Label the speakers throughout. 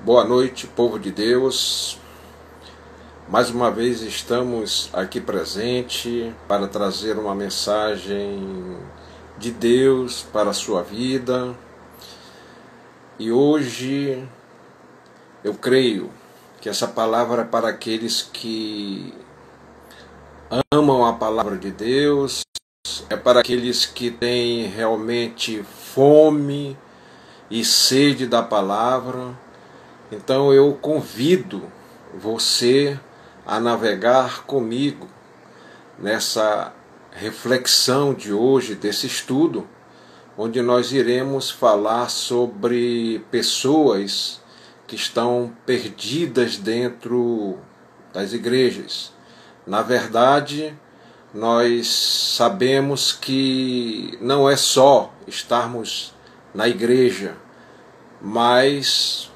Speaker 1: Boa noite, povo de Deus. Mais uma vez estamos aqui presente para trazer uma mensagem de Deus para a sua vida. E hoje eu creio que essa palavra é para aqueles que amam a palavra de Deus, é para aqueles que têm realmente fome e sede da palavra. Então eu convido você a navegar comigo nessa reflexão de hoje, desse estudo, onde nós iremos falar sobre pessoas que estão perdidas dentro das igrejas. Na verdade, nós sabemos que não é só estarmos na igreja, mas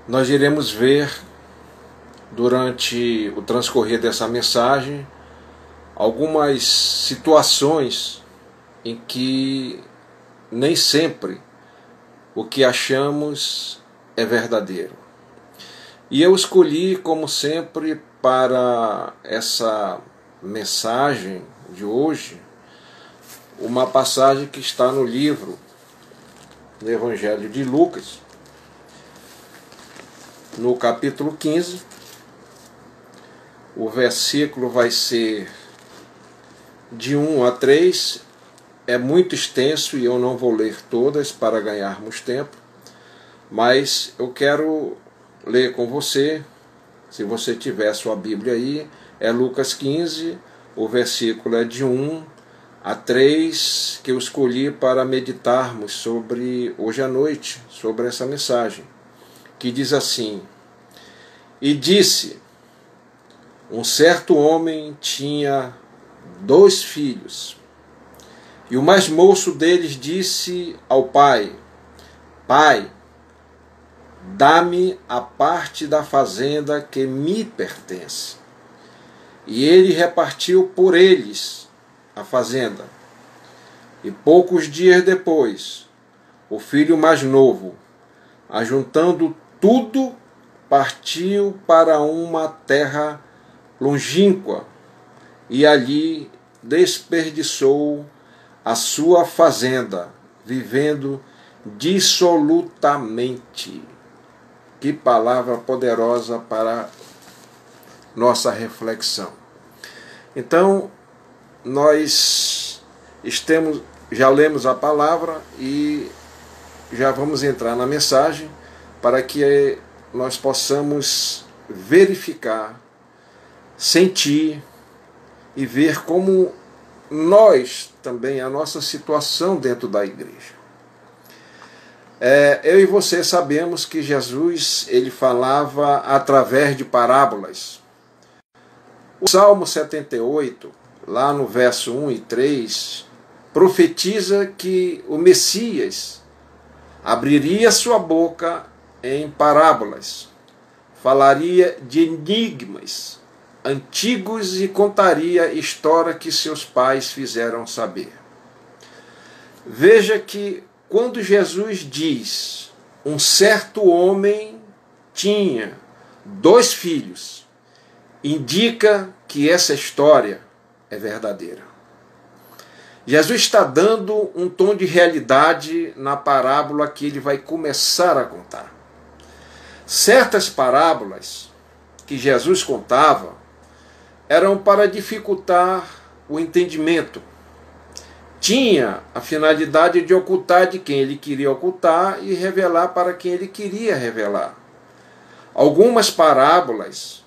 Speaker 1: nós iremos ver durante o transcorrer dessa mensagem algumas situações em que nem sempre o que achamos é verdadeiro. E eu escolhi, como sempre, para essa mensagem de hoje, uma passagem que está no livro do Evangelho de Lucas, no capítulo 15, o versículo vai ser de 1 a 3, é muito extenso e eu não vou ler todas para ganharmos tempo, mas eu quero ler com você, se você tiver sua Bíblia aí, é Lucas 15, o versículo é de 1 a 3, que eu escolhi para meditarmos sobre hoje à noite, sobre essa mensagem, que diz assim: E disse, um certo homem tinha 2 filhos, e o mais moço deles disse ao pai: Pai, dá-me a parte da fazenda que me pertence. E ele repartiu por eles a fazenda. E poucos dias depois, o filho mais novo, ajuntando tudo, partiu para uma terra longínqua e ali desperdiçou a sua fazenda, vivendo dissolutamente. Que palavra poderosa para nossa reflexão. Então, nós já lemos a palavra e já vamos entrar na mensagem para que nós possamos verificar, sentir e ver como nós também, a nossa situação dentro da igreja. Eu e você sabemos que Jesus ele falava através de parábolas. O Salmo 78, lá no verso 1 e 3, profetiza que o Messias abriria sua boca em parábolas, falaria de enigmas antigos e contaria a história que seus pais fizeram saber. Veja que quando Jesus diz, um certo homem tinha 2 filhos, indica que essa história é verdadeira. Jesus está dando um tom de realidade na parábola que ele vai começar a contar. Certas parábolas que Jesus contava eram para dificultar o entendimento. Tinha a finalidade de ocultar de quem ele queria ocultar e revelar para quem ele queria revelar. Algumas parábolas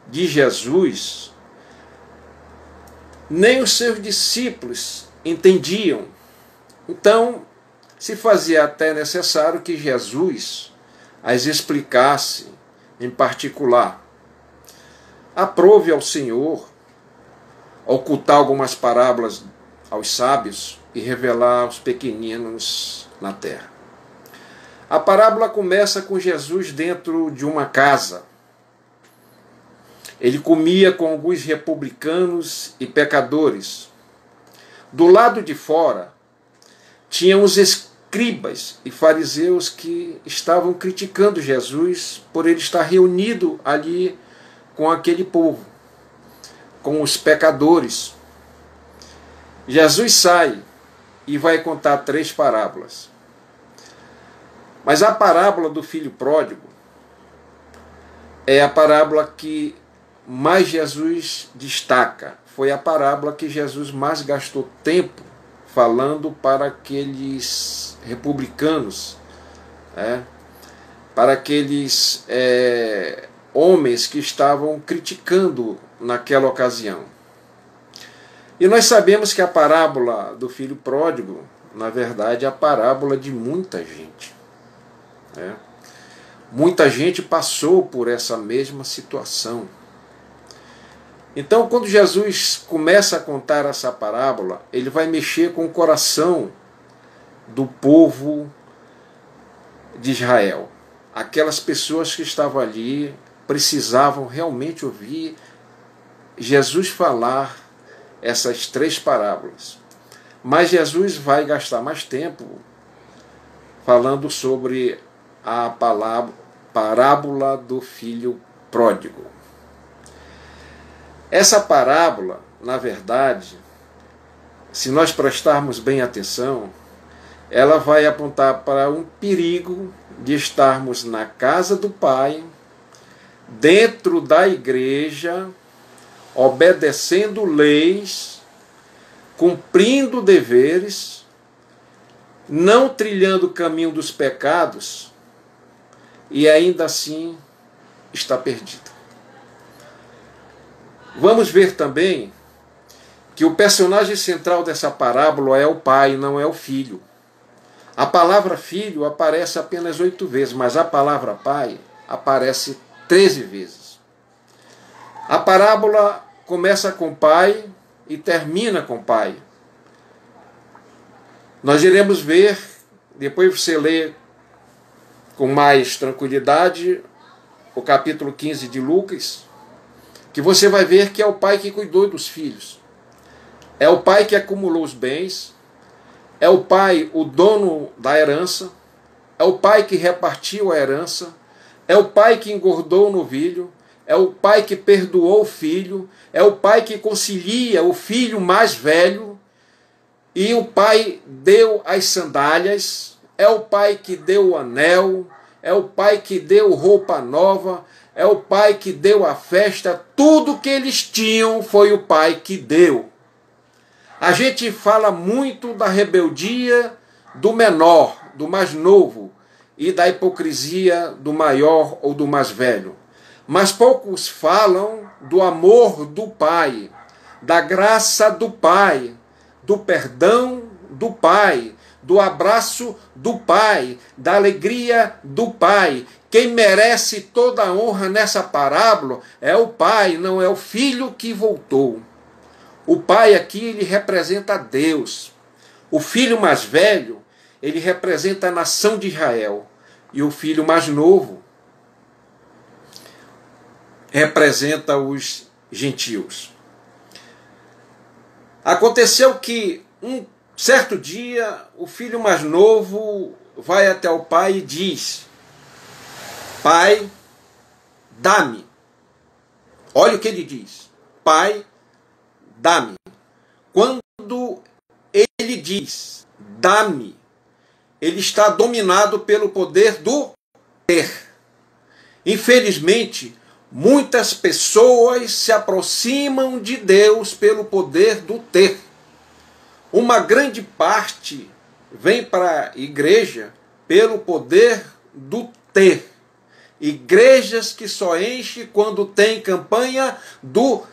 Speaker 1: de Jesus, nem os seus discípulos entendiam. Então, se fazia até necessário que Jesus as explicasse em particular. Aprove ao Senhor ocultar algumas parábolas aos sábios e revelar aos pequeninos na terra. A parábola começa com Jesus dentro de uma casa. Ele comia com alguns republicanos e pecadores. Do lado de fora, tinham os escribas e fariseus que estavam criticando Jesus por ele estar reunido ali com aquele povo, com os pecadores. Jesus sai e vai contar 3 parábolas. Mas a parábola do filho pródigo é a parábola que mais Jesus destaca. Foi a parábola que Jesus mais gastou tempo falando para aqueles republicanos, para aqueles homens que estavam criticando naquela ocasião. E nós sabemos que a parábola do filho pródigo, na verdade, é a parábola de muita gente. Muita gente passou por essa mesma situação. Então, quando Jesus começa a contar essa parábola, ele vai mexer com o coração do povo de Israel. Aquelas pessoas que estavam ali precisavam realmente ouvir Jesus falar essas 3 parábolas. Mas Jesus vai gastar mais tempo falando sobre a parábola do filho pródigo. Essa parábola, na verdade, se nós prestarmos bem atenção, ela vai apontar para um perigo de estarmos na casa do Pai, dentro da igreja, obedecendo leis, cumprindo deveres, não trilhando o caminho dos pecados e ainda assim está perdido. Vamos ver também que o personagem central dessa parábola é o pai, não é o filho. A palavra filho aparece apenas 8 vezes, mas a palavra pai aparece 13 vezes. A parábola começa com pai e termina com pai. Nós iremos ver, depois você lê com mais tranquilidade o capítulo 15 de Lucas, que você vai ver que é o pai que cuidou dos filhos. É o pai que acumulou os bens, é o pai o dono da herança, é o pai que repartiu a herança, é o pai que engordou o novilho, é o pai que perdoou o filho, é o pai que concilia o filho mais velho, e o pai deu as sandálias, é o pai que deu o anel, é o pai que deu roupa nova, é o pai que deu a festa, tudo que eles tinham foi o pai que deu. A gente fala muito da rebeldia do menor, do mais novo, e da hipocrisia do maior ou do mais velho. Mas poucos falam do amor do pai, da graça do pai, do perdão do pai, do abraço do pai, da alegria do pai. Quem merece toda a honra nessa parábola é o pai, não é o filho que voltou. O pai aqui, ele representa Deus. O filho mais velho, ele representa a nação de Israel. E o filho mais novo representa os gentios. Aconteceu que um certo dia, o filho mais novo vai até o pai e diz: Pai, dá-me. Olha o que ele diz. Pai, dá-me. Quando ele diz dá-me, ele está dominado pelo poder do ter. Infelizmente, muitas pessoas se aproximam de Deus pelo poder do ter. Uma grande parte vem para a igreja pelo poder do ter. Igrejas que só enchem quando tem campanha do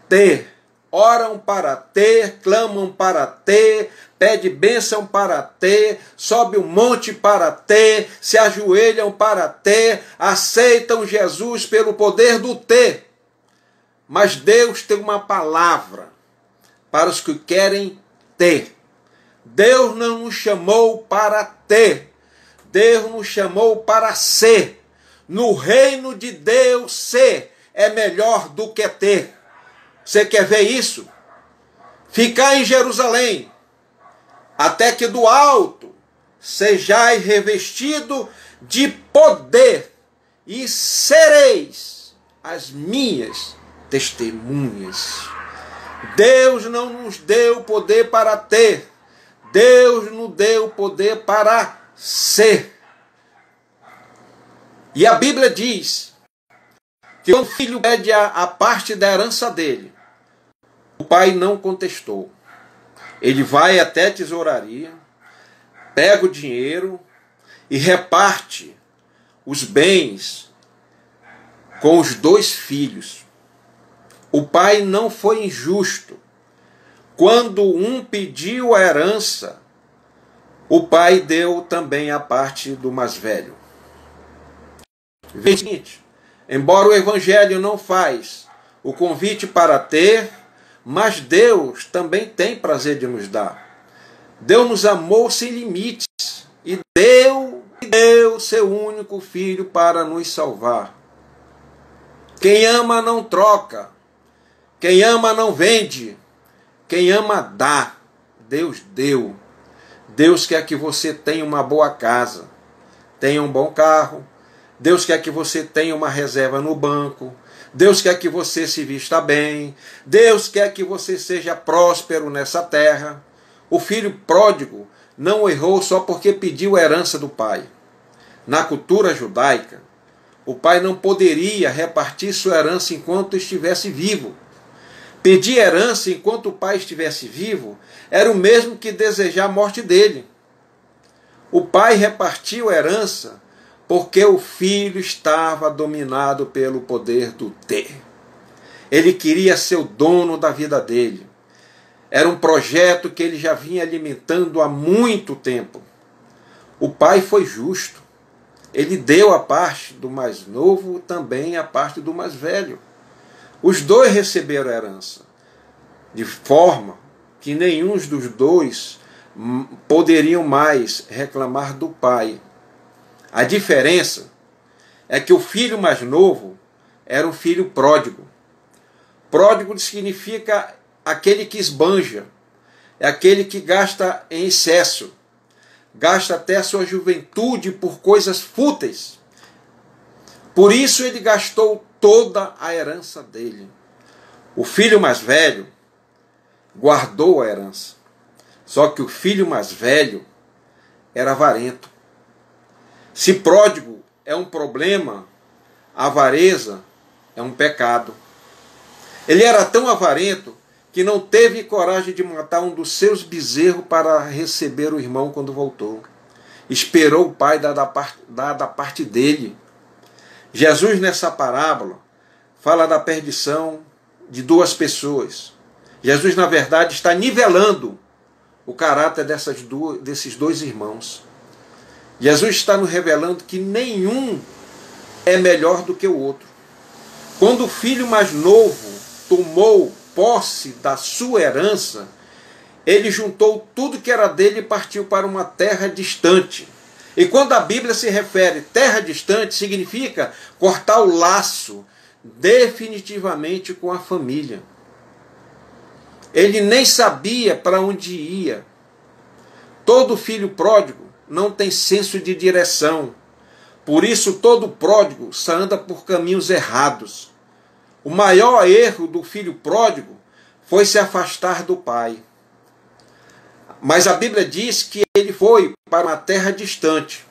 Speaker 1: ter. Oram para ter, clamam para ter, pede bênção para ter, sobe um monte para ter, se ajoelham para ter, aceitam Jesus pelo poder do ter. Mas Deus tem uma palavra para os que querem ter. Deus não nos chamou para ter, Deus nos chamou para ser. No reino de Deus, ser é melhor do que ter. Você quer ver isso? Ficar em Jerusalém, até que do alto sejais revestido de poder e sereis as minhas testemunhas. Deus não nos deu poder para ter, Deus nos deu poder para ser. E a Bíblia diz que quando o filho pede a parte da herança dele, o pai não contestou. Ele vai até a tesouraria, pega o dinheiro e reparte os bens com os 2 filhos. O pai não foi injusto. Quando um pediu a herança, o pai deu também a parte do mais velho. Veja, embora o Evangelho não faz o convite para ter, mas Deus também tem prazer de nos dar. Deus nos amou sem limites e deu seu único filho para nos salvar. Quem ama não troca, quem ama não vende, quem ama dá. Deus deu. Deus quer que você tenha uma boa casa, tenha um bom carro. Deus quer que você tenha uma reserva no banco. Deus quer que você se vista bem. Deus quer que você seja próspero nessa terra. O filho pródigo não errou só porque pediu a herança do pai. Na cultura judaica, o pai não poderia repartir sua herança enquanto estivesse vivo. Pedir herança enquanto o pai estivesse vivo era o mesmo que desejar a morte dele. O pai repartiu a herança porque o filho estava dominado pelo poder do ter. Ele queria ser o dono da vida dele. Era um projeto que ele já vinha alimentando há muito tempo. O pai foi justo. Ele deu a parte do mais novo, também a parte do mais velho. Os 2 receberam a herança, de forma que nenhum dos 2 poderiam mais reclamar do pai. A diferença é que o filho mais novo era um filho pródigo. Pródigo significa aquele que esbanja, é aquele que gasta em excesso, gasta até a sua juventude por coisas fúteis. Por isso ele gastou toda a herança dele. O filho mais velho guardou a herança. Só que o filho mais velho era avarento. Se pródigo é um problema, a avareza é um pecado. Ele era tão avarento que não teve coragem de matar um dos seus bezerros para receber o irmão quando voltou. Esperou o pai dar da parte dele. Jesus, nessa parábola, fala da perdição de 2 pessoas. Jesus, na verdade, está nivelando o caráter desses 2 irmãos. Jesus está nos revelando que nenhum é melhor do que o outro. Quando o filho mais novo tomou posse da sua herança, ele juntou tudo que era dele e partiu para uma terra distante. E quando a Bíblia se refere terra distante, significa cortar o laço definitivamente com a família. Ele nem sabia para onde ia. Todo filho pródigo não tem senso de direção. Por isso todo pródigo só anda por caminhos errados. O maior erro do filho pródigo foi se afastar do pai. Mas a Bíblia diz que ele foi para uma terra distante.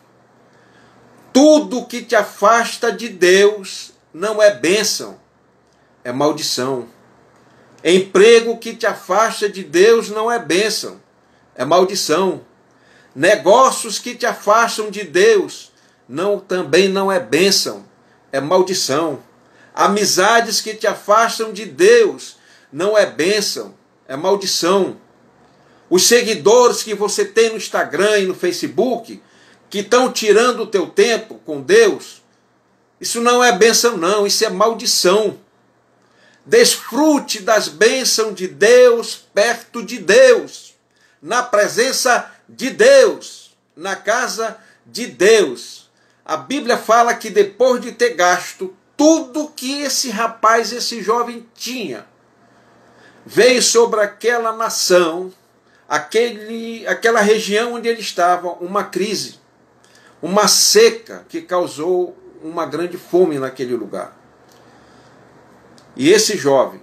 Speaker 1: Tudo que te afasta de Deus não é bênção, é maldição. Emprego que te afasta de Deus não é bênção, é maldição. Negócios que te afastam de Deus também não é bênção, é maldição. Amizades que te afastam de Deus não é bênção, é maldição. Os seguidores que você tem no Instagram e no Facebook, que estão tirando o teu tempo com Deus, isso não é bênção não, isso é maldição. Desfrute das bênçãos de Deus, perto de Deus, na presença de Deus, na casa de Deus. A Bíblia fala que depois de ter gasto tudo que esse rapaz, esse jovem tinha, veio sobre aquela nação aquela região onde ele estava, uma crise, uma seca que causou uma grande fome naquele lugar. E esse jovem,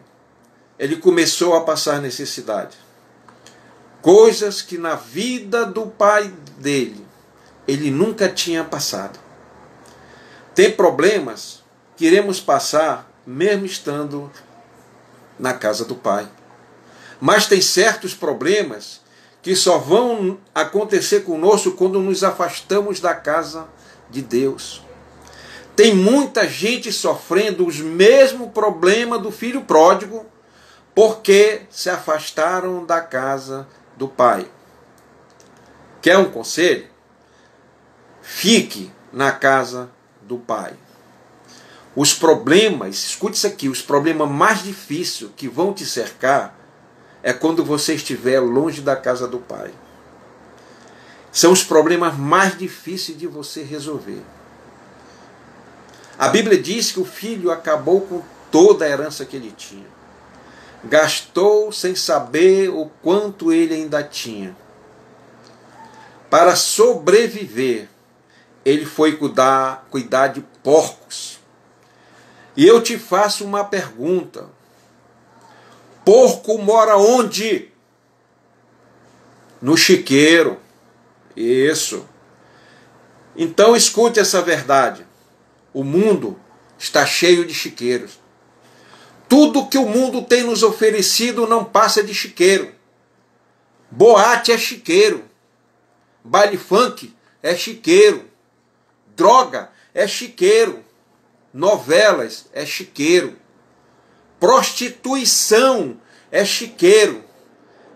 Speaker 1: ele começou a passar necessidade. Coisas que na vida do pai dele, ele nunca tinha passado. Tem problemas que iremos passar mesmo estando na casa do pai. Mas tem certos problemas que só vão acontecer conosco quando nos afastamos da casa de Deus. Tem muita gente sofrendo os mesmos problemas do filho pródigo porque se afastaram da casa do pai. Quer um conselho? Fique na casa do pai. Os problemas, escute isso aqui, os problemas mais difíceis que vão te cercar é quando você estiver longe da casa do pai. São os problemas mais difíceis de você resolver. A Bíblia diz que o filho acabou com toda a herança que ele tinha. Gastou sem saber o quanto ele ainda tinha. Para sobreviver, ele foi cuidar de porcos. E eu te faço uma pergunta. Porco mora onde? No chiqueiro. Isso. Então escute essa verdade. O mundo está cheio de chiqueiros. Tudo que o mundo tem nos oferecido não passa de chiqueiro. Boate é chiqueiro. Baile funk é chiqueiro. Droga é chiqueiro. Novelas é chiqueiro. Prostituição é chiqueiro.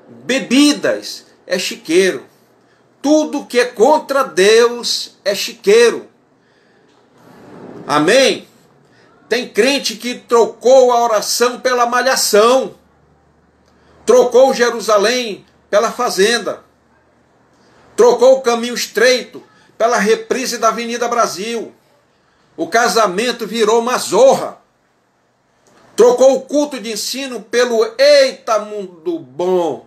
Speaker 1: Bebidas é chiqueiro. Tudo que é contra Deus é chiqueiro. Amém? Tem crente que trocou a oração pela malhação. Trocou Jerusalém pela fazenda. Trocou o caminho estreito pela reprise da Avenida Brasil. O casamento virou uma zorra. Trocou o culto de ensino pelo Eita Mundo Bom.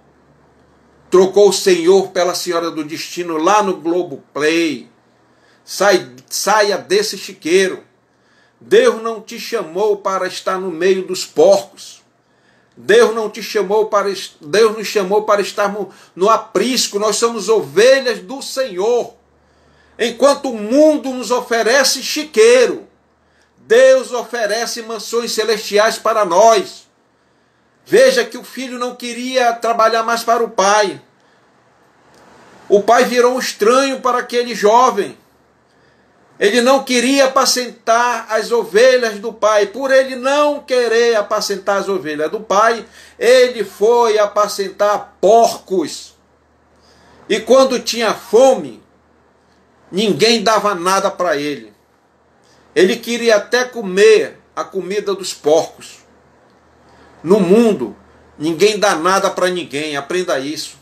Speaker 1: Trocou o Senhor pela Senhora do Destino lá no Globoplay. Saia desse chiqueiro. Deus não te chamou para estar no meio dos porcos. Deus nos chamou para estarmos no aprisco. Nós somos ovelhas do Senhor. Enquanto o mundo nos oferece chiqueiro, Deus oferece mansões celestiais para nós. Veja que o filho não queria trabalhar mais para o pai. O pai virou um estranho para aquele jovem. Ele não queria apacentar as ovelhas do pai. Por ele não querer apacentar as ovelhas do pai, ele foi apacentar porcos. E quando tinha fome, ninguém dava nada para ele. Ele queria até comer a comida dos porcos. No mundo, ninguém dá nada para ninguém, aprenda isso.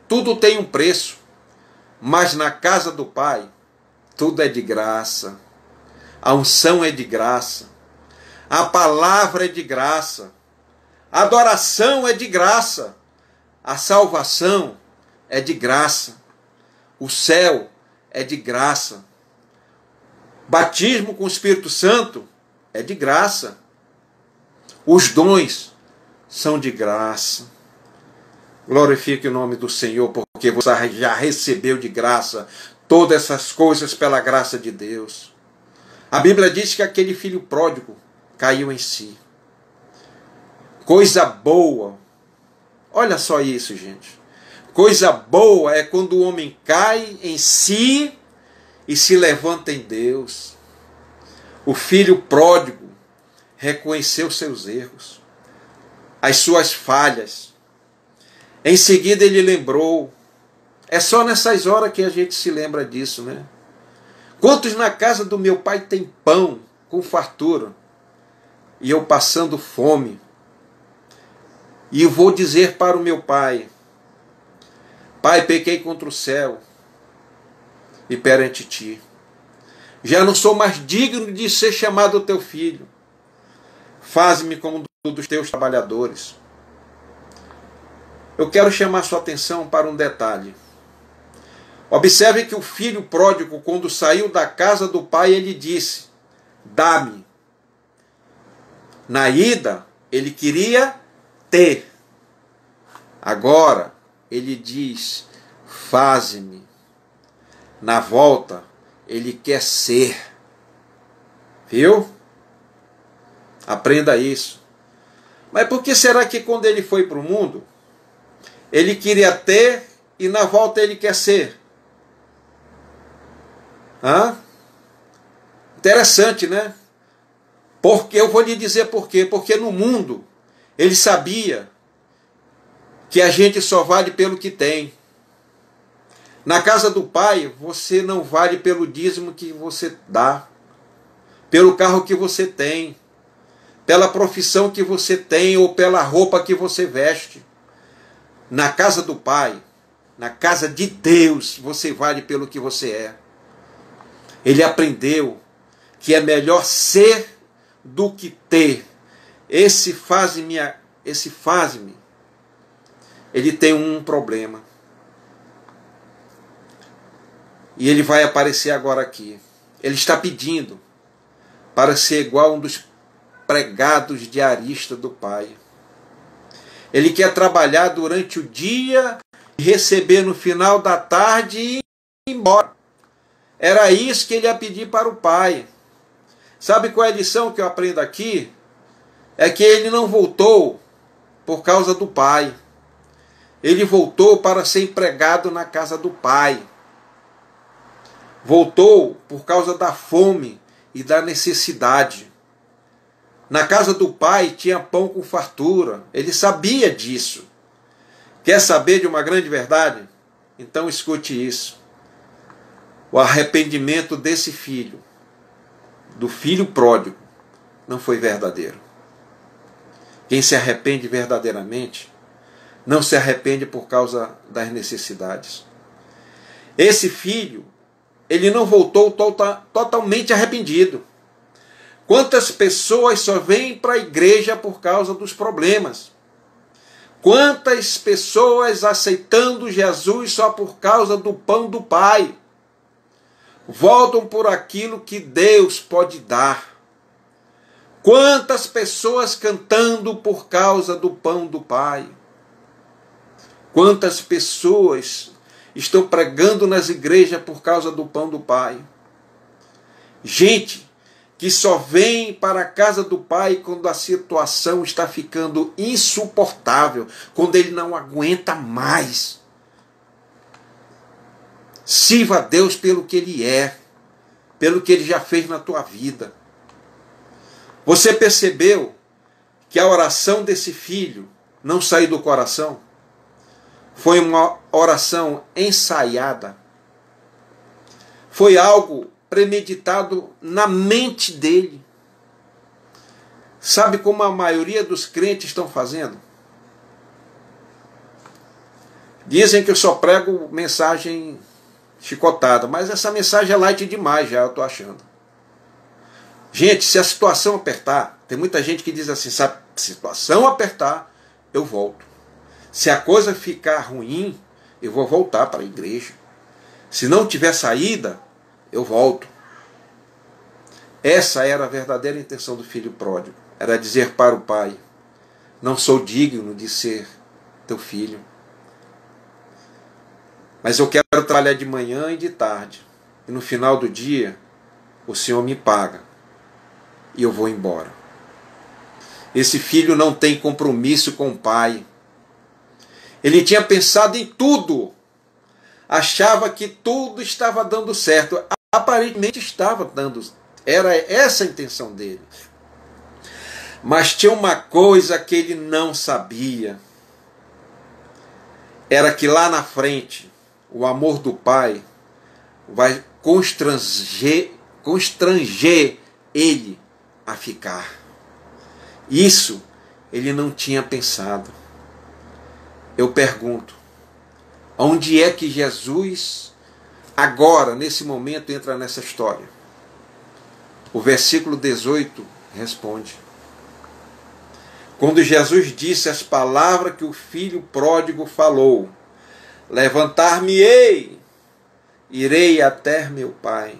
Speaker 1: Tudo tem um preço. Mas na casa do pai, tudo é de graça. A unção é de graça. A palavra é de graça. A adoração é de graça. A salvação é de graça. O céu é de graça. Batismo com o Espírito Santo é de graça. Os dons são de graça. Glorifique o nome do Senhor, porque você já recebeu de graça todas essas coisas pela graça de Deus. A Bíblia diz que aquele filho pródigo caiu em si. Coisa boa. Olha só isso, gente. Coisa boa é quando o homem cai em si e se levanta em Deus. O filho pródigo reconheceu seus erros, as suas falhas. Em seguida ele lembrou. É só nessas horas que a gente se lembra disso, né? Quantos na casa do meu pai tem pão com fartura e eu passando fome? E eu vou dizer para o meu pai: Pai, pequei contra o céu e perante ti. Já não sou mais digno de ser chamado teu filho. Faze-me como um dos teus trabalhadores. Eu quero chamar sua atenção para um detalhe. Observe que o filho pródigo, quando saiu da casa do pai, ele disse: dá-me. Na ida, ele queria ter. Agora, ele diz: faze-me. Na volta, ele quer ser. Viu? Aprenda isso. Mas por que será que quando ele foi para o mundo, ele queria ter e na volta ele quer ser? Interessante, né? Porque eu vou lhe dizer por quê. Porque no mundo ele sabia que a gente só vale pelo que tem. Na casa do pai, você não vale pelo dízimo que você dá, pelo carro que você tem, pela profissão que você tem ou pela roupa que você veste. Na casa do pai, na casa de Deus, você vale pelo que você é. Ele aprendeu que é melhor ser do que ter. Esse faze-me, ele tem um problema. E ele vai aparecer agora aqui. Ele está pedindo para ser igual a um dos pregados diaristas do pai. Ele quer trabalhar durante o dia e receber no final da tarde e ir embora. Era isso que ele ia pedir para o pai. Sabe qual é a lição que eu aprendo aqui? É que ele não voltou por causa do pai. Ele voltou para ser empregado na casa do pai. Voltou por causa da fome e da necessidade. Na casa do pai tinha pão com fartura. Ele sabia disso. Quer saber de uma grande verdade? Então escute isso. O arrependimento desse filho, do filho pródigo, não foi verdadeiro. Quem se arrepende verdadeiramente, não se arrepende por causa das necessidades. Esse filho, ele não voltou totalmente arrependido. Quantas pessoas só vêm para a igreja por causa dos problemas? Quantas pessoas aceitando Jesus só por causa do pão do Pai? Voltam por aquilo que Deus pode dar. Quantas pessoas cantando por causa do pão do Pai? Quantas pessoas estão pregando nas igrejas por causa do pão do Pai? Gente que só vem para a casa do Pai quando a situação está ficando insuportável, quando ele não aguenta mais. Sirva a Deus pelo que Ele é, pelo que Ele já fez na tua vida. Você percebeu que a oração desse filho não saiu do coração? Foi uma oração ensaiada. Foi algo premeditado na mente dele. Sabe como a maioria dos crentes estão fazendo? Dizem que eu só prego mensagem chicotada, mas essa mensagem é light demais já, eu estou achando. Gente, se a situação apertar, tem muita gente que diz assim, se a situação apertar, eu volto. Se a coisa ficar ruim, eu vou voltar para a igreja. Se não tiver saída, eu volto. Essa era a verdadeira intenção do filho pródigo. Era dizer para o pai, não sou digno de ser teu filho. Mas eu quero trabalhar de manhã e de tarde. E no final do dia, o Senhor me paga. E eu vou embora. Esse filho não tem compromisso com o pai. Ele tinha pensado em tudo. Achava que tudo estava dando certo. Aparentemente estava dando. Era essa a intenção dele. Mas tinha uma coisa que ele não sabia. Era que lá na frente, o amor do pai vai constranger ele a ficar. Isso ele não tinha pensado. Eu pergunto, onde é que Jesus, agora, nesse momento, entra nessa história? O versículo 18 responde. quando Jesus disse as palavras que o filho pródigo falou: levantar-me-ei, irei até meu pai.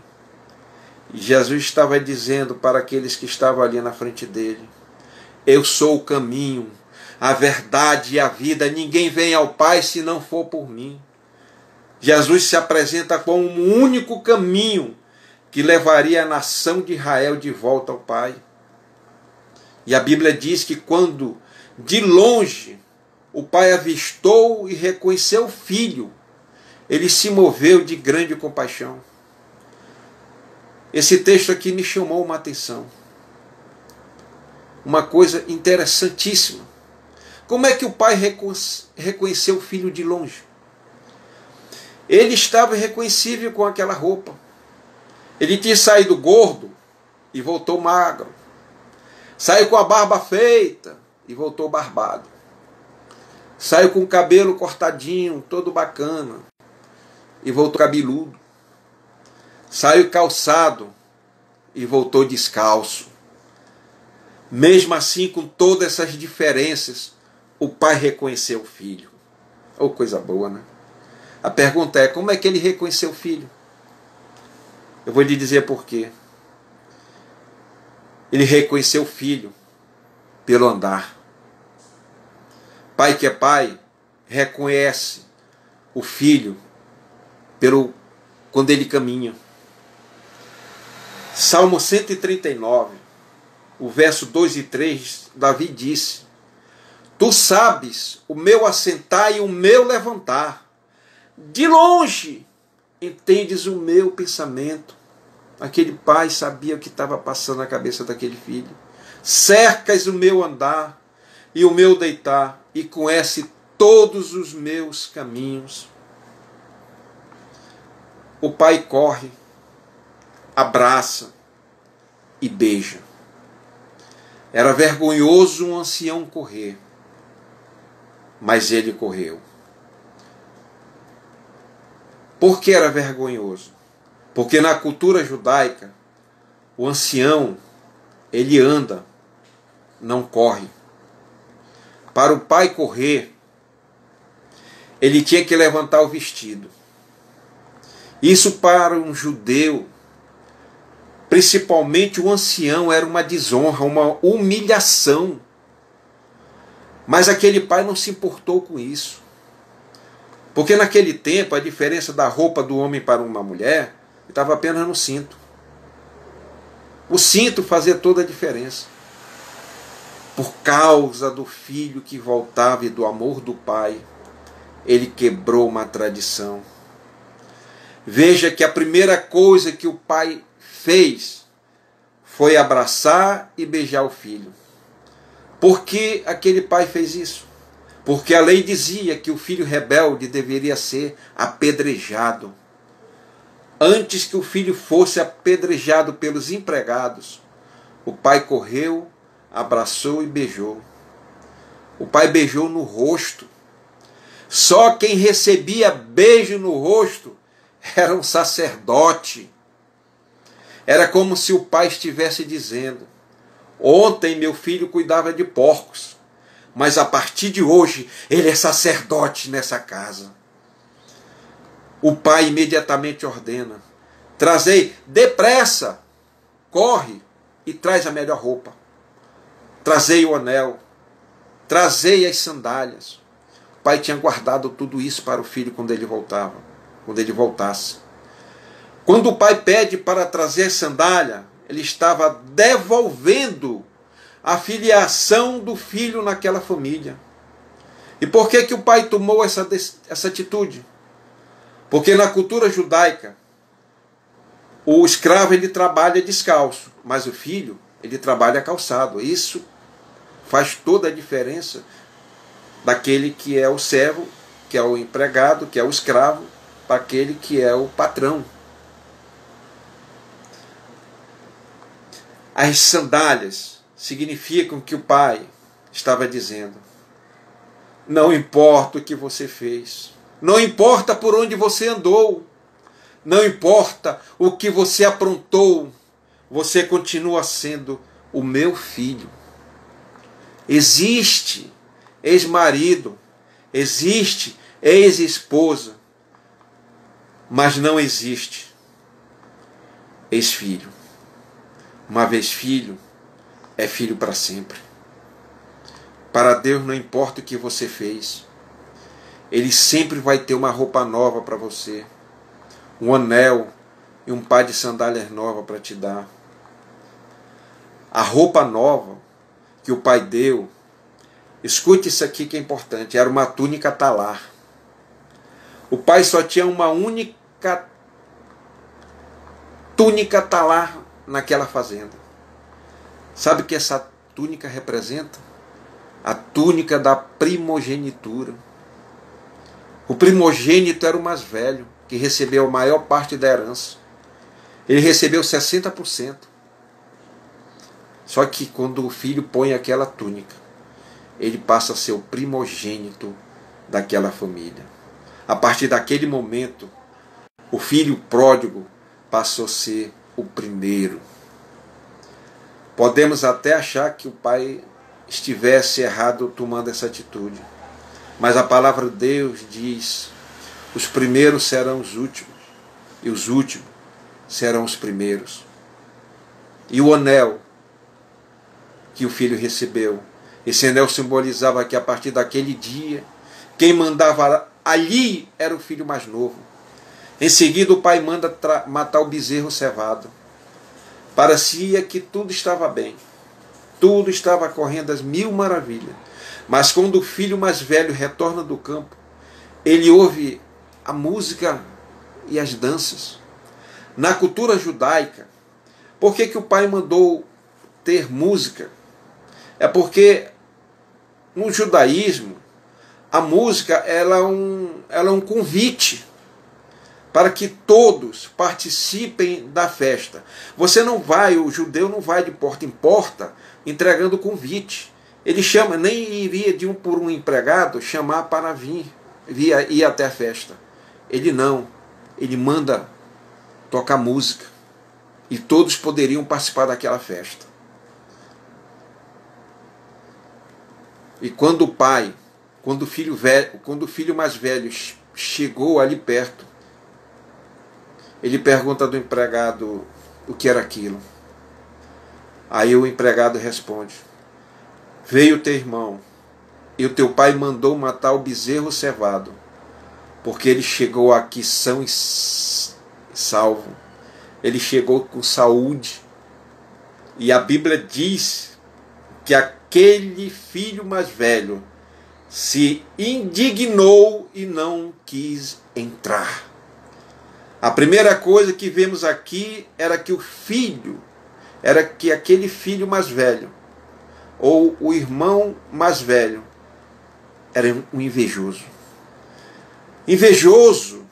Speaker 1: E Jesus estava dizendo para aqueles que estavam ali na frente dele: eu sou o caminho, a verdade e a vida, ninguém vem ao Pai se não for por mim. Jesus se apresenta como um único caminho que levaria a nação de Israel de volta ao Pai. E a Bíblia diz que quando de longe o pai avistou e reconheceu o filho, ele se moveu de grande compaixão. Esse texto aqui me chamou uma atenção. Uma coisa interessantíssima. Como é que o pai reconheceu o filho de longe? Ele estava irreconhecível com aquela roupa. Ele tinha saído gordo e voltou magro. Saiu com a barba feita e voltou barbado. Saiu com o cabelo cortadinho, todo bacana, e voltou cabeludo. Saiu calçado e voltou descalço. Mesmo assim, com todas essas diferenças, o pai reconheceu o filho. Oh, coisa boa, né? A pergunta é: como é que ele reconheceu o filho? Eu vou lhe dizer por quê. Ele reconheceu o filho pelo andar. Pai que é pai reconhece o filho quando ele caminha. Salmo 139, o verso 2 e 3, Davi disse: tu sabes o meu assentar e o meu levantar. De longe entendes o meu pensamento. Aquele pai sabia o que estava passando na cabeça daquele filho. Cercas o meu andar e o meu deitar, e conhece todos os meus caminhos. O pai corre, abraça e beija. Era vergonhoso um ancião correr, mas ele correu. Por que era vergonhoso? Porque na cultura judaica, o ancião, ele anda, não corre. Para o pai correr, ele tinha que levantar o vestido. Isso para um judeu, principalmente o ancião, era uma desonra, uma humilhação. Mas aquele pai não se importou com isso. Porque naquele tempo, a diferença da roupa do homem para uma mulher estava apenas no cinto. O cinto fazia toda a diferença. Por causa do filho que voltava e do amor do pai, ele quebrou uma tradição. Veja que a primeira coisa que o pai fez foi abraçar e beijar o filho. Por que aquele pai fez isso? Porque a lei dizia que o filho rebelde deveria ser apedrejado. Antes que o filho fosse apedrejado pelos empregados, o pai correu, abraçou e beijou. O pai beijou no rosto. Só quem recebia beijo no rosto era um sacerdote. Era como se o pai estivesse dizendo: ontem meu filho cuidava de porcos, mas a partir de hoje ele é sacerdote nessa casa. O pai imediatamente ordena: trazei depressa, corre e traz a melhor roupa. Trazei o anel, trazei as sandálias. O pai tinha guardado tudo isso para o filho quando ele voltasse. Quando o pai pede para trazer a sandália, ele estava devolvendo a filiação do filho naquela família. E por que o pai tomou essa atitude? Porque na cultura judaica, o escravo ele trabalha descalço, mas o filho ele trabalha calçado. Isso faz toda a diferença daquele que é o servo, que é o empregado, que é o escravo, para aquele que é o patrão. As sandálias significam que o pai estava dizendo: não importa o que você fez, não importa por onde você andou, não importa o que você aprontou, você continua sendo o meu filho. Existe ex-marido, existe ex-esposa, mas não existe ex-filho. Uma vez filho, é filho para sempre. Para Deus não importa o que você fez, Ele sempre vai ter uma roupa nova para você, um anel e um par de sandálias novas para te dar. A roupa nova que o Pai deu, escute isso aqui que é importante, era uma túnica talar. O Pai só tinha uma única túnica talar naquela fazenda. Sabe o que essa túnica representa? A túnica da primogenitura. O primogênito era o mais velho, que recebeu a maior parte da herança. Ele recebeu 60%. Só que quando o filho põe aquela túnica, ele passa a ser o primogênito daquela família. A partir daquele momento, o filho pródigo passou a ser o primeiro. Podemos até achar que o pai estivesse errado tomando essa atitude. Mas a palavra de Deus diz: os primeiros serão os últimos, e os últimos serão os primeiros. E o anel que o filho recebeu, esse anel simbolizava que a partir daquele dia, quem mandava ali era o filho mais novo. Em seguida o pai manda matar o bezerro cevado. Parecia que tudo estava bem, tudo estava correndo às mil maravilhas. Mas quando o filho mais velho retorna do campo, ele ouve a música e as danças. Na cultura judaica, por que o pai mandou ter música? É porque no judaísmo, a música ela é um convite para que todos participem da festa. Você não vai, o judeu não vai de porta em porta entregando convite. Ele chama, nem iria de um por um empregado chamar para ir até a festa. Ele não, ele manda tocar música e todos poderiam participar daquela festa. E quando o pai, quando o filho mais velho chegou ali perto, ele pergunta do empregado o que era aquilo. Aí o empregado responde: veio teu irmão, e o teu pai mandou matar o bezerro cevado, porque ele chegou aqui são e salvo. Ele chegou com saúde. E a Bíblia diz que aquele filho mais velho se indignou e não quis entrar. A primeira coisa que vemos aqui era que aquele filho mais velho, ou o irmão mais velho, era um invejoso. Invejoso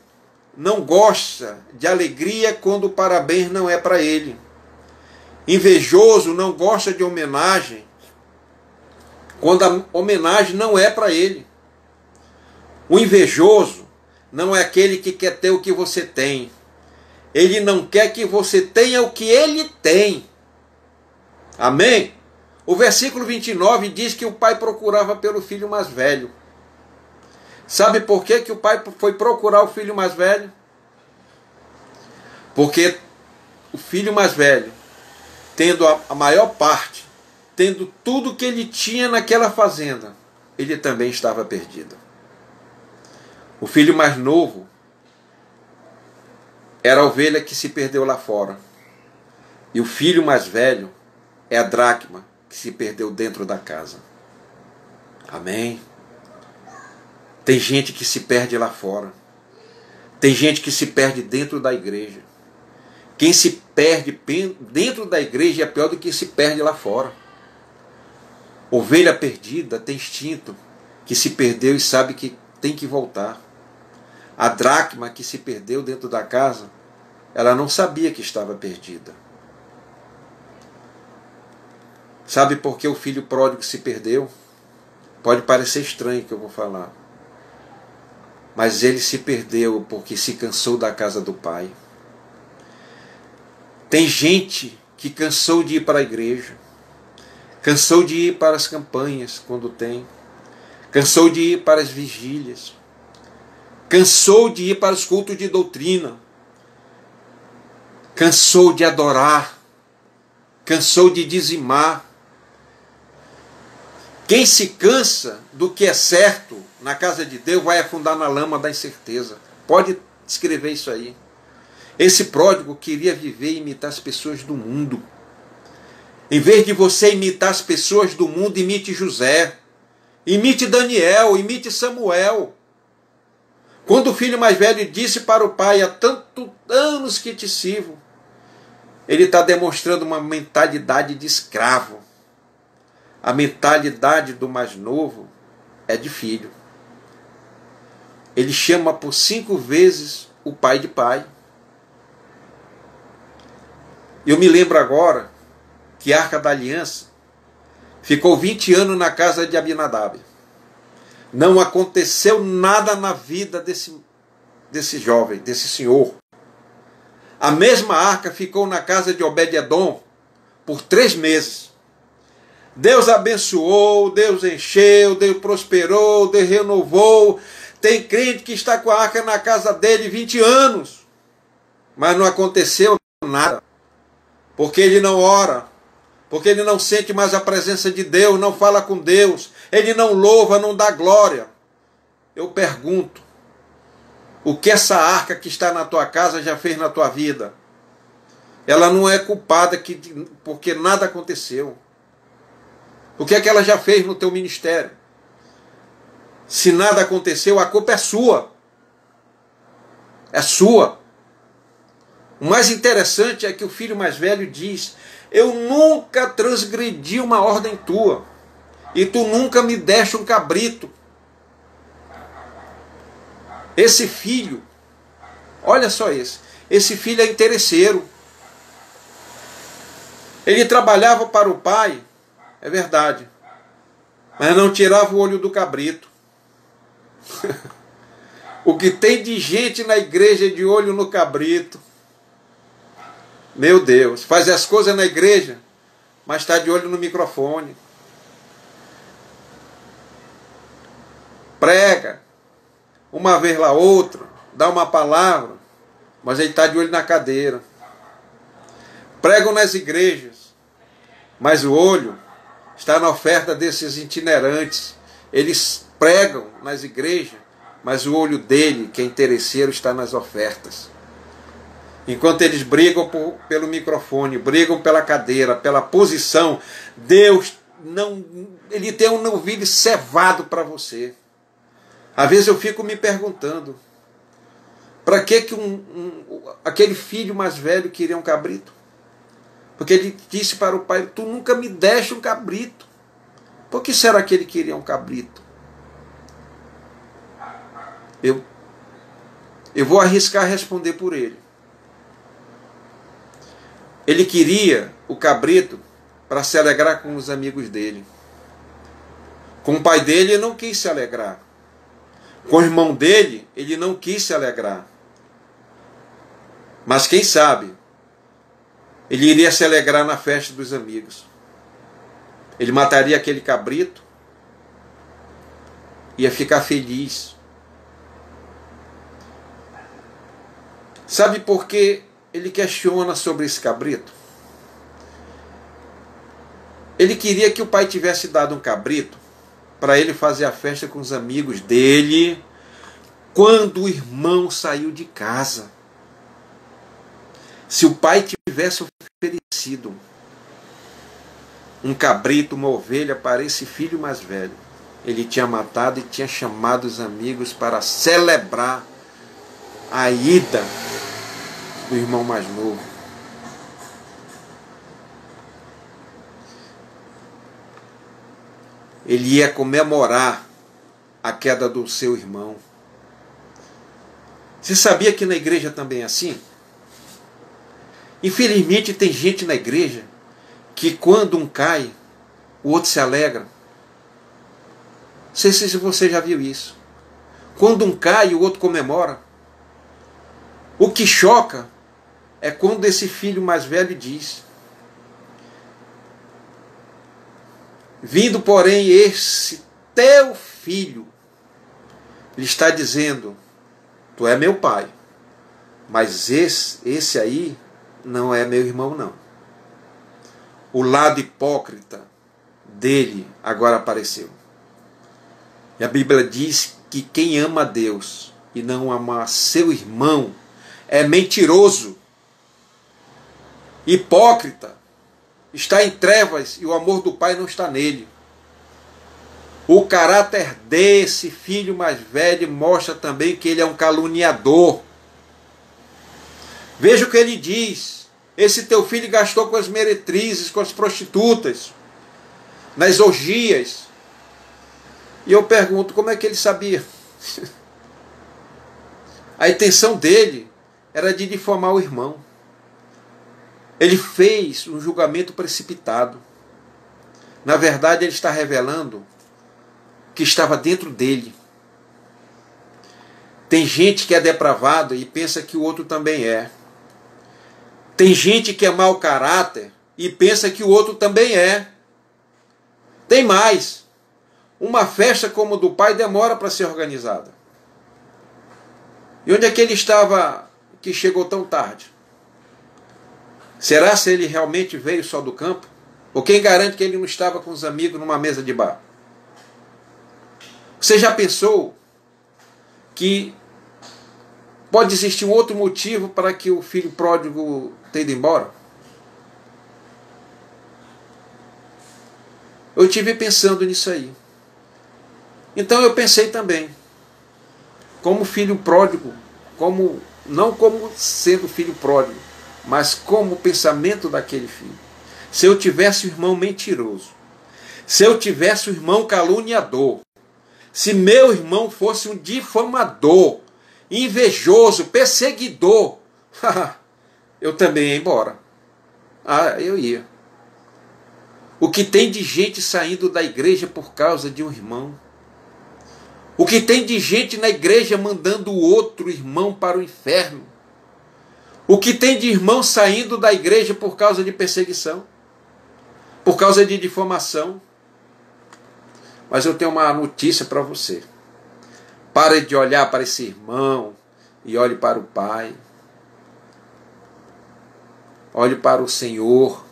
Speaker 1: não gosta de alegria quando o parabéns não é para ele. Invejoso não gosta de homenagem quando a homenagem não é para ele. O invejoso não é aquele que quer ter o que você tem. Ele não quer que você tenha o que ele tem. Amém? O versículo 29 diz que o pai procurava pelo filho mais velho. Sabe por que o pai foi procurar o filho mais velho? Porque o filho mais velho, tendo a maior parte, tendo tudo que ele tinha naquela fazenda, ele também estava perdido. O filho mais novo era a ovelha que se perdeu lá fora. E o filho mais velho é a dracma que se perdeu dentro da casa. Amém? Tem gente que se perde lá fora. Tem gente que se perde dentro da igreja. Quem se perde dentro da igreja é pior do que se perde lá fora. Ovelha perdida tem instinto, que se perdeu e sabe que tem que voltar. A dracma que se perdeu dentro da casa, ela não sabia que estava perdida. Sabe por que o filho pródigo se perdeu? Pode parecer estranho o que eu vou falar. Mas ele se perdeu porque se cansou da casa do pai. Tem gente que cansou de ir para a igreja. Cansou de ir para as campanhas quando tem. Cansou de ir para as vigílias. Cansou de ir para os cultos de doutrina. Cansou de adorar. Cansou de dizimar. Quem se cansa do que é certo na casa de Deus vai afundar na lama da incerteza. Pode escrever isso aí. Esse pródigo queria viver e imitar as pessoas do mundo. Em vez de você imitar as pessoas do mundo, imite José. Imite Daniel, imite Samuel. Quando o filho mais velho disse para o pai, há tantos anos que te sirvo, ele está demonstrando uma mentalidade de escravo. A mentalidade do mais novo é de filho. Ele chama por 5 vezes o pai de pai. Eu me lembro agora que a Arca da Aliança ficou 20 anos na casa de Abinadab. Não aconteceu nada na vida desse jovem, desse senhor. A mesma arca ficou na casa de Obed-edom por 3 meses. Deus abençoou, Deus encheu, Deus prosperou, Deus renovou. Tem crente que está com a arca na casa dele 20 anos. Mas não aconteceu nada. Porque ele não ora. Porque ele não sente mais a presença de Deus, não fala com Deus. Ele não louva, não dá glória. Eu pergunto, o que essa arca que está na tua casa já fez na tua vida? Ela não é culpada porque nada aconteceu. O que é que ela já fez no teu ministério? Se nada aconteceu, a culpa é sua. É sua. O mais interessante é que o filho mais velho diz: eu nunca transgredi uma ordem tua, e tu nunca me deste um cabrito. Esse filho, olha só esse filho é interesseiro. Ele trabalhava para o pai, é verdade, mas não tirava o olho do cabrito. O que tem de gente na igreja de olho no cabrito. Meu Deus, faz as coisas na igreja, mas está de olho no microfone. Prega, uma vez lá outra, dá uma palavra, mas ele está de olho na cadeira. Pregam nas igrejas, mas o olho está na oferta desses itinerantes. Eles pregam nas igrejas, mas o olho dele, que é interesseiro, está nas ofertas. Enquanto eles brigam pelo microfone, brigam pela cadeira, pela posição, Deus não, ele tem um novilho cevado para você. Às vezes eu fico me perguntando, para que aquele filho mais velho queria um cabrito? Porque ele disse para o pai: tu nunca me deste um cabrito. Por que será que ele queria um cabrito? Eu vou arriscar responder por ele. Ele queria o cabrito para se alegrar com os amigos dele. Com o pai dele, ele não quis se alegrar. Com o irmão dele, ele não quis se alegrar. Mas quem sabe, ele iria se alegrar na festa dos amigos. Ele mataria aquele cabrito, ia ficar feliz. Sabe por que ele questiona sobre esse cabrito? Ele queria que o pai tivesse dado um cabrito para ele fazer a festa com os amigos dele quando o irmão saiu de casa. Se o pai tivesse oferecido um cabrito, uma ovelha para esse filho mais velho, ele tinha matado e tinha chamado os amigos para celebrar a ida do irmão mais novo. Ele ia comemorar a queda do seu irmão. Você sabia que na igreja também é assim? Infelizmente tem gente na igreja que quando um cai, o outro se alegra. Não sei se você já viu isso. Quando um cai, o outro comemora. O que choca é quando esse filho mais velho diz: Vindo, porém, esse teu filho, ele está dizendo, tu é meu pai, mas esse aí não é meu irmão, não. O lado hipócrita dele agora apareceu. E a Bíblia diz que quem ama a Deus e não ama seu irmão é mentiroso, hipócrita, está em trevas e o amor do Pai não está nele. O caráter desse filho mais velho mostra também que ele é um caluniador. Veja o que ele diz. Esse teu filho gastou com as meretrizes, com as prostitutas, nas orgias. E eu pergunto, como é que ele sabia? A intenção dele era de difamar o irmão. Ele fez um julgamento precipitado. Na verdade, ele está revelando que estava dentro dele. Tem gente que é depravado e pensa que o outro também é. Tem gente que é mau caráter e pensa que o outro também é. Tem mais. Uma festa como a do pai demora para ser organizada. E onde é que ele estava que chegou tão tarde? Será se ele realmente veio só do campo? Ou quem garante que ele não estava com os amigos numa mesa de bar? Você já pensou que pode existir um outro motivo para que o filho pródigo tenha ido embora? Eu estive pensando nisso aí. Então eu pensei também, como filho pródigo, não como sendo filho pródigo, mas como o pensamento daquele filho. Se eu tivesse um irmão mentiroso, se eu tivesse um irmão caluniador, se meu irmão fosse um difamador, invejoso, perseguidor, eu também ia embora. Eu ia. O que tem de gente saindo da igreja por causa de um irmão? O que tem de gente na igreja mandando o outro irmão para o inferno? O que tem de irmão saindo da igreja por causa de perseguição? Por causa de difamação? Mas eu tenho uma notícia para você. Pare de olhar para esse irmão e olhe para o Pai. Olhe para o Senhor.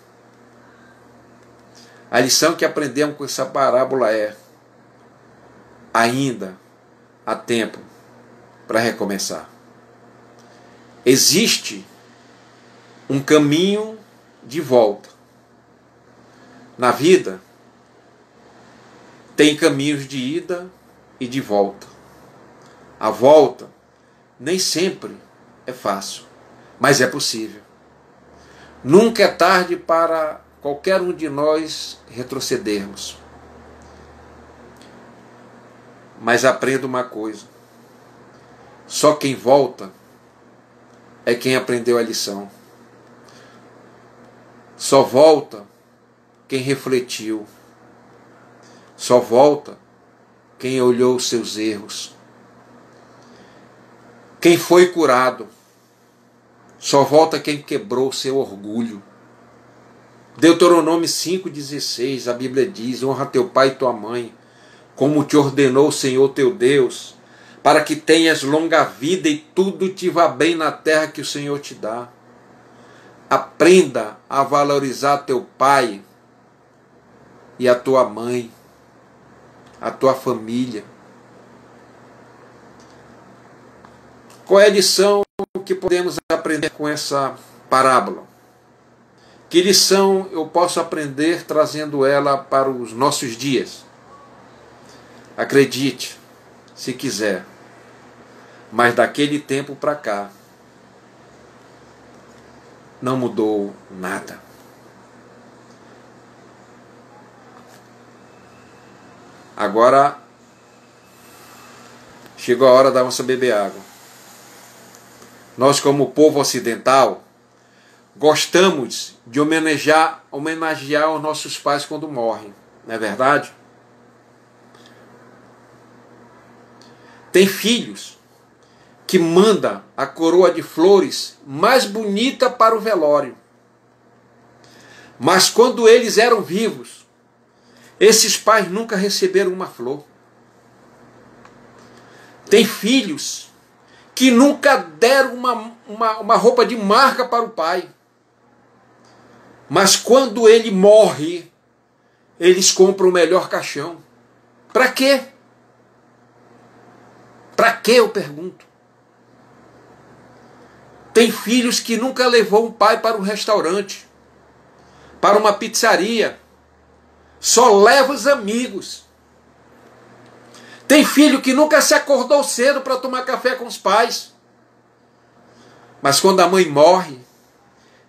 Speaker 1: A lição que aprendemos com essa parábola é: ainda há tempo para recomeçar. Existe um caminho de volta. Na vida, tem caminhos de ida e de volta. A volta nem sempre é fácil, mas é possível. Nunca é tarde para qualquer um de nós retrocedermos. Mas aprenda uma coisa: só quem volta é quem aprendeu a lição. Só volta quem refletiu. Só volta quem olhou os seus erros. Quem foi curado. Só volta quem quebrou o seu orgulho. Deuteronômio 5,16, a Bíblia diz: honra teu pai e tua mãe, como te ordenou o Senhor teu Deus, para que tenhas longa vida e tudo te vá bem na terra que o Senhor te dá. Aprenda a valorizar teu pai e a tua mãe, a tua família. Qual é a lição que podemos aprender com essa parábola? Que lição eu posso aprender trazendo ela para os nossos dias? Acredite, se quiser, mas daquele tempo para cá não mudou nada. Agora chegou a hora da onça beber água. Nós, como povo ocidental, gostamos de homenagear os nossos pais quando morrem, não é verdade? Tem filhos que mandam a coroa de flores mais bonita para o velório. Mas quando eles eram vivos, Esses pais nunca receberam uma flor. Tem filhos que nunca deram uma roupa de marca para o pai. Mas quando ele morre, eles compram o melhor caixão. Para quê? Para quê, eu pergunto? Tem filhos que nunca levou um pai para um restaurante, para uma pizzaria. Só leva os amigos. Tem filho que nunca se acordou cedo para tomar café com os pais. Mas quando a mãe morre,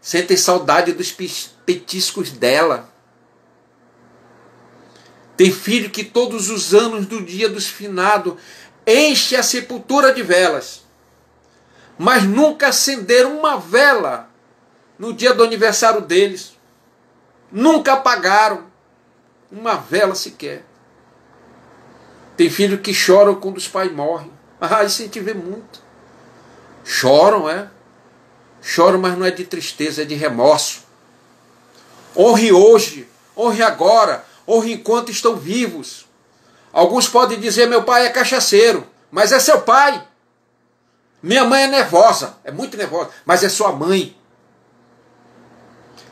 Speaker 1: sentem saudade dos petiscos dela. Tem filho que todos os anos do dia dos finados enche a sepultura de velas, mas nunca acenderam uma vela no dia do aniversário deles. Nunca apagaram uma vela sequer. Tem filho que choram quando os pais morrem. Isso a gente vê muito. Choram, Choram, mas não é de tristeza, é de remorso. Honre hoje, honre agora, honre enquanto estão vivos. Alguns podem dizer, meu pai é cachaceiro, mas é seu pai. Minha mãe é nervosa, é muito nervosa, mas é sua mãe.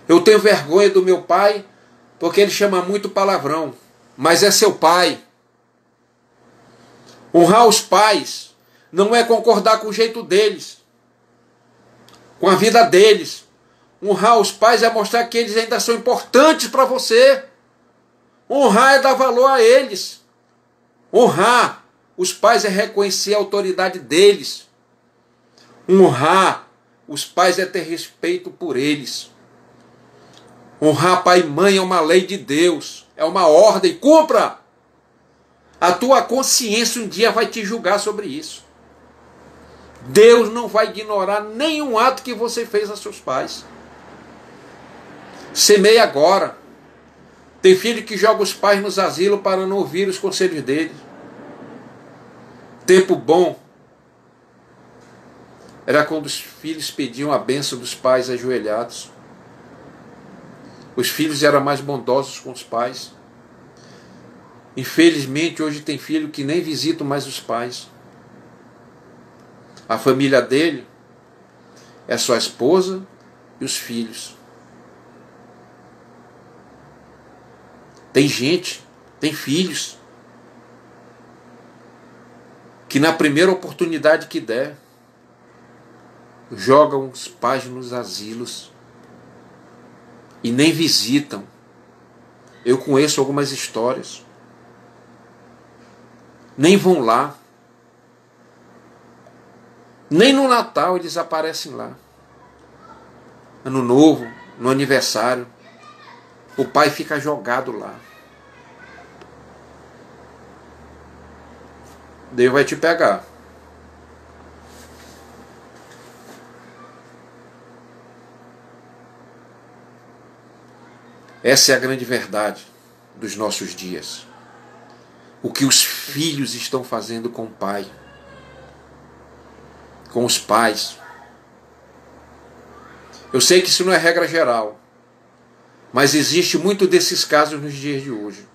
Speaker 1: Eu tenho vergonha do meu pai, porque ele chama muito palavrão, mas é seu pai. Honrar os pais não é concordar com o jeito deles, com a vida deles. Honrar os pais é mostrar que eles ainda são importantes para você. Honrar é dar valor a eles. Honrar os pais é reconhecer a autoridade deles. Honrar os pais é ter respeito por eles. Honrar pai e mãe é uma lei de Deus, é uma ordem. Cumpra! A tua consciência um dia vai te julgar sobre isso. Deus não vai ignorar nenhum ato que você fez a seus pais. Semeie agora. Tem filho que joga os pais nos asilos para não ouvir os conselhos deles. Tempo bom era quando os filhos pediam a bênção dos pais ajoelhados. Os filhos eram mais bondosos com os pais. Infelizmente, hoje tem filho que nem visitam mais os pais. A família dele é só a esposa e os filhos. Tem gente, tem filhos, que na primeira oportunidade que der, jogam os pais nos asilos e nem visitam. Eu conheço algumas histórias. Nem vão lá. Nem no Natal eles aparecem lá. Ano Novo, no aniversário, o pai fica jogado lá. Deus vai te pegar. Essa é a grande verdade dos nossos dias. O que os filhos estão fazendo com o pai, com os pais. Eu sei que isso não é regra geral, mas existe muito desses casos nos dias de hoje.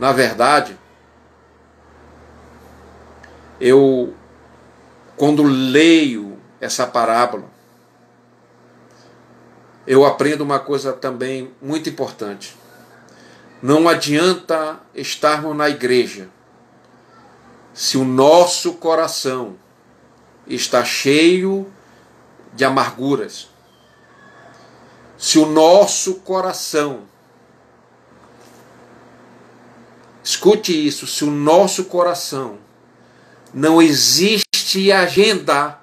Speaker 1: Na verdade, quando leio essa parábola, eu aprendo uma coisa também muito importante. Não adianta estarmos na igreja se o nosso coração está cheio de amarguras. Se o nosso coração, escute isso, se o nosso coração não existe agenda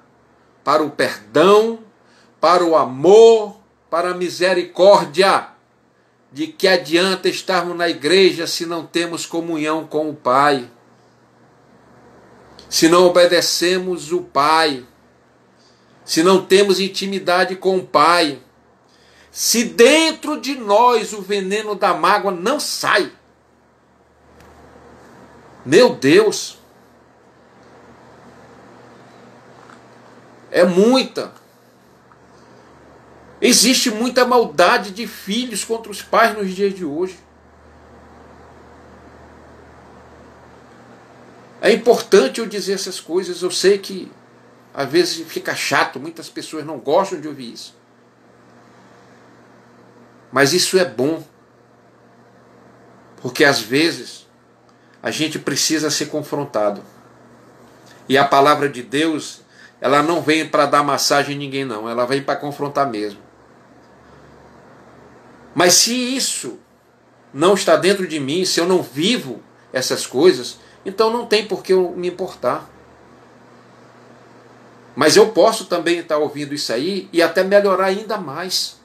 Speaker 1: para o perdão, para o amor, para a misericórdia, de que adianta estarmos na igreja se não temos comunhão com o Pai, se não obedecemos o Pai, se não temos intimidade com o Pai, se dentro de nós o veneno da mágoa não sai. Meu Deus! É muita. Existe muita maldade de filhos contra os pais nos dias de hoje. É importante eu dizer essas coisas. Eu sei que às vezes fica chato, muitas pessoas não gostam de ouvir isso. Mas isso é bom. Porque às vezes a gente precisa ser confrontado. E a palavra de Deus, ela não vem para dar massagem em ninguém não, ela vem para confrontar mesmo. Mas se isso não está dentro de mim, se eu não vivo essas coisas, então não tem por que eu me importar. Mas eu posso também estar ouvindo isso aí e até melhorar ainda mais.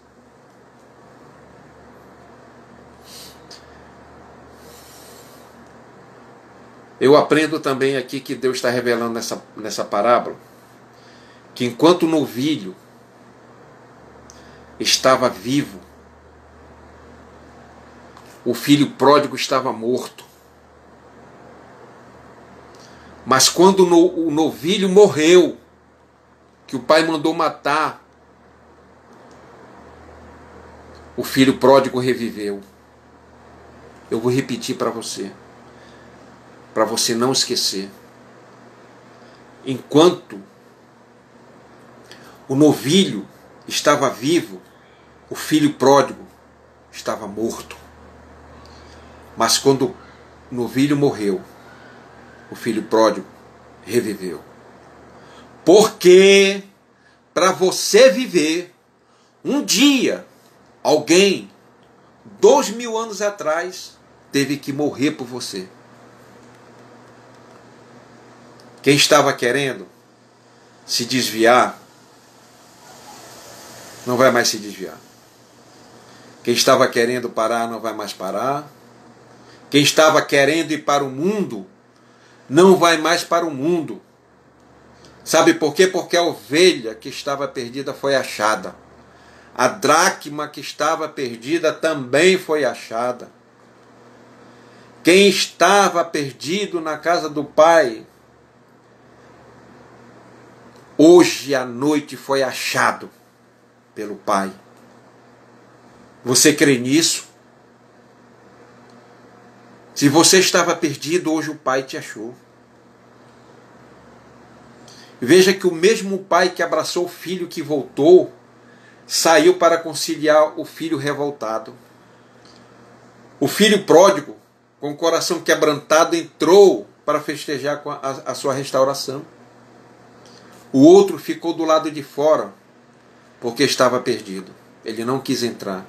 Speaker 1: Eu aprendo também aqui que Deus está revelando nessa parábola que enquanto o novilho estava vivo, o filho pródigo estava morto. Mas quando o novilho morreu, que o pai mandou matar, o filho pródigo reviveu. Eu vou repetir para você não esquecer. Enquanto o novilho estava vivo, o filho pródigo estava morto. Mas quando o novilho morreu, o filho pródigo reviveu. Porque para você viver, um dia, alguém, 2000 anos atrás, teve que morrer por você. Quem estava querendo se desviar, não vai mais se desviar. Quem estava querendo parar, não vai mais parar. Quem estava querendo ir para o mundo, não vai mais para o mundo. Sabe por quê? Porque a ovelha que estava perdida foi achada. A dracma que estava perdida também foi achada. Quem estava perdido na casa do Pai, hoje à noite foi achado pelo Pai. Você crê nisso? Se você estava perdido, hoje o Pai te achou. Veja que o mesmo pai que abraçou o filho que voltou, saiu para conciliar o filho revoltado. O filho pródigo, com o coração quebrantado, entrou para festejar com a sua restauração. O outro ficou do lado de fora, porque estava perdido. Ele não quis entrar.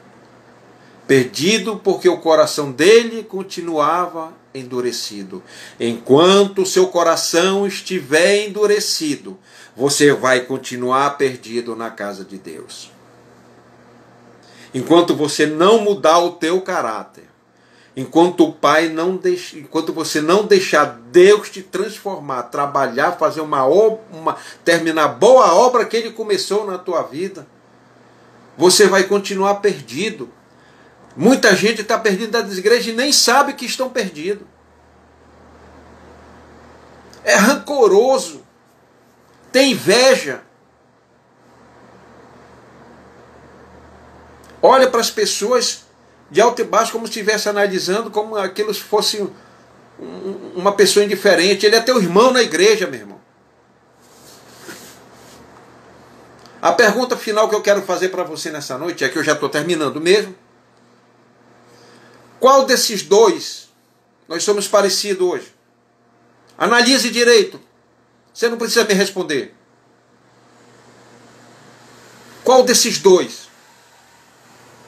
Speaker 1: Perdido porque o coração dele continuava endurecido. Enquanto o seu coração estiver endurecido, você vai continuar perdido na casa de Deus. Enquanto você não mudar o teu caráter, enquanto você não deixar Deus te transformar, trabalhar, fazer terminar a boa obra que Ele começou na tua vida, você vai continuar perdido. Muita gente está perdida das igrejas e nem sabe que estão perdidos. É rancoroso, tem inveja. Olha para as pessoas de alto e baixo como se estivesse analisando como aquilo fosse uma pessoa indiferente. Ele é teu irmão na igreja, meu irmão. A pergunta final que eu quero fazer para você nessa noite, é que eu já estou terminando mesmo. Qual desses dois nós somos parecidos hoje? Analise direito. Você não precisa me responder. Qual desses dois?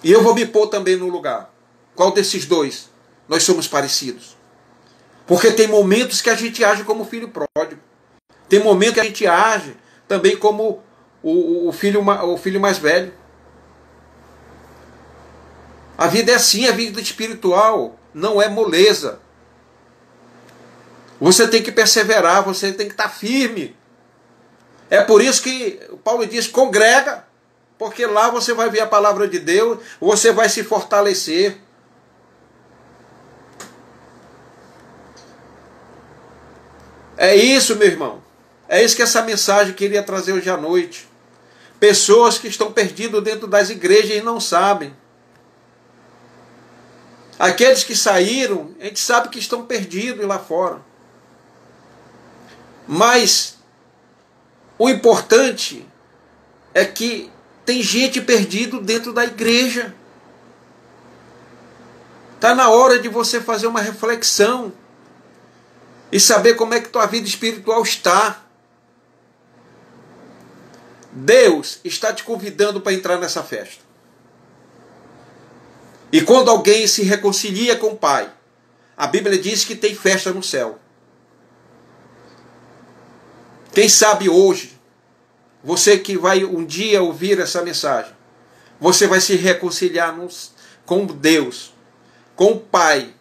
Speaker 1: E eu vou me pôr também no lugar. Qual desses dois nós somos parecidos? Porque tem momentos que a gente age como filho pródigo. Tem momentos que a gente age também como o filho mais velho. A vida é assim, a vida espiritual não é moleza. Você tem que perseverar, você tem que estar firme. É por isso que Paulo diz, congrega, porque lá você vai ver a palavra de Deus, você vai se fortalecer. É isso, meu irmão. É isso que essa mensagem queria trazer hoje à noite. Pessoas que estão perdidas dentro das igrejas e não sabem. Aqueles que saíram, a gente sabe que estão perdidos lá fora. Mas o importante é que tem gente perdida dentro da igreja. Está na hora de você fazer uma reflexão e saber como é que tua vida espiritual está. Deus está te convidando para entrar nessa festa. E quando alguém se reconcilia com o Pai, a Bíblia diz que tem festa no céu. Quem sabe hoje, você que vai um dia ouvir essa mensagem, você vai se reconciliar com Deus, com o Pai,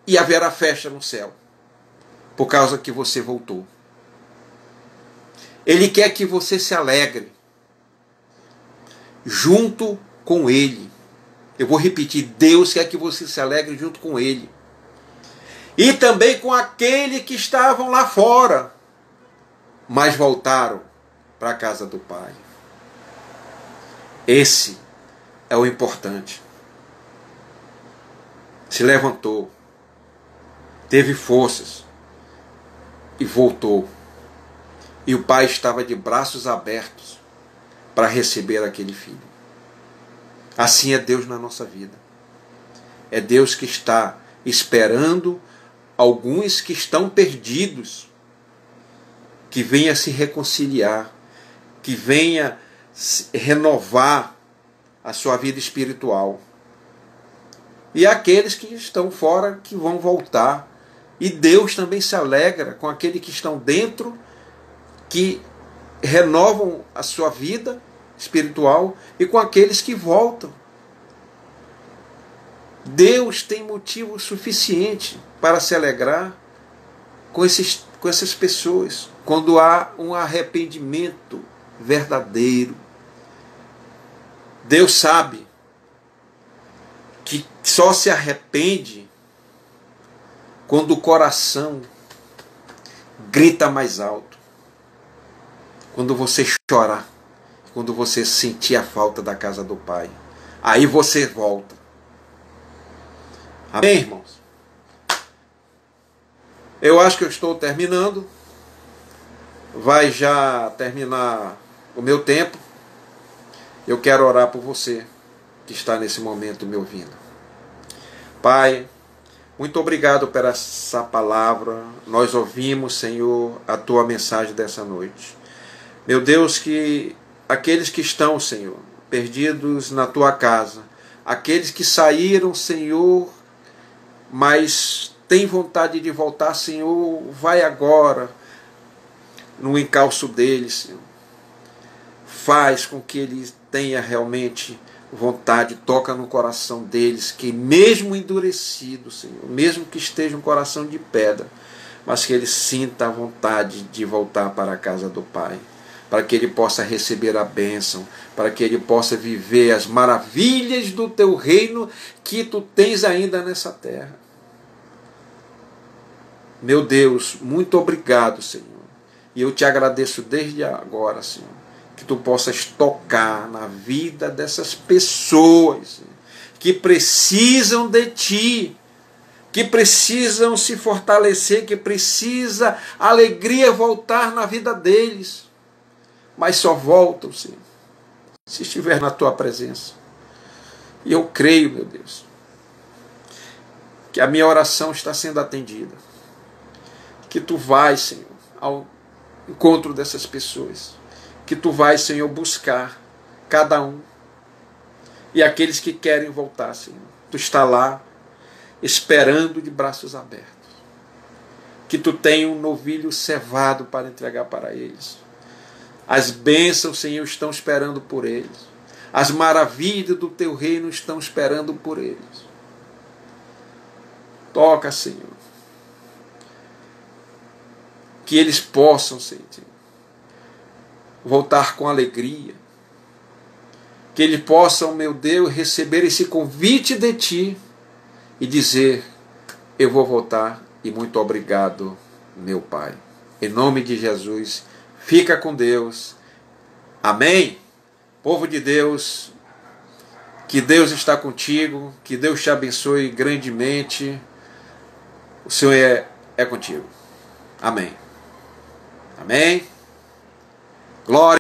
Speaker 1: e haverá festa no céu, por causa que você voltou. Ele quer que você se alegre junto com Ele. Eu vou repetir, Deus quer que você se alegre junto com Ele. E também com aqueles que estavam lá fora, mas voltaram para a casa do Pai. Esse é o importante. Se levantou, teve forças e voltou. E o Pai estava de braços abertos para receber aquele filho. Assim é Deus na nossa vida. É Deus que está esperando alguns que estão perdidos, que venha se reconciliar, que venha renovar a sua vida espiritual. E aqueles que estão fora, que vão voltar. E Deus também se alegra com aqueles que estão dentro, que renovam a sua vida espiritual, e com aqueles que voltam. Deus tem motivo suficiente para se alegrar com essas pessoas, quando há um arrependimento verdadeiro. Deus sabe que só se arrepende quando o coração grita mais alto, quando você chorar, quando você sentir a falta da casa do Pai. Aí você volta. Amém, irmãos? Eu acho que eu estou terminando. Vai já terminar o meu tempo. Eu quero orar por você que está nesse momento me ouvindo. Pai, muito obrigado por essa palavra. Nós ouvimos, Senhor, a tua mensagem dessa noite. Meu Deus, que aqueles que estão, Senhor, perdidos na tua casa, aqueles que saíram, Senhor, mas têm vontade de voltar, Senhor, vai agora no encalço deles, Senhor. Faz com que eles tenham realmente vontade, toca no coração deles, que mesmo endurecido, Senhor, mesmo que esteja um coração de pedra, mas que ele sinta a vontade de voltar para a casa do Pai, para que ele possa receber a bênção, para que ele possa viver as maravilhas do teu reino que tu tens ainda nessa terra. Meu Deus, muito obrigado, Senhor. E eu te agradeço desde agora, Senhor, que tu possas tocar na vida dessas pessoas, Senhor, que precisam de ti, que precisam se fortalecer, que precisa a alegria voltar na vida deles. Mas só voltam, Senhor, se estiver na tua presença. E eu creio, meu Deus, que a minha oração está sendo atendida. Que tu vais, Senhor, ao encontro dessas pessoas. Que tu vais, Senhor, buscar cada um. E aqueles que querem voltar, Senhor, tu está lá, esperando de braços abertos. Que tu tenha um novilho cevado para entregar para eles. As bênçãos, Senhor, estão esperando por eles. As maravilhas do teu reino estão esperando por eles. Toca, Senhor. Que eles possam, Senhor, voltar com alegria. Que eles possam, meu Deus, receber esse convite de ti e dizer: eu vou voltar e muito obrigado, meu Pai. Em nome de Jesus, fica com Deus Amém? Povo de Deus, que Deus está contigo, que Deus te abençoe grandemente. O Senhor é contigo. Amém. Amém. Glória.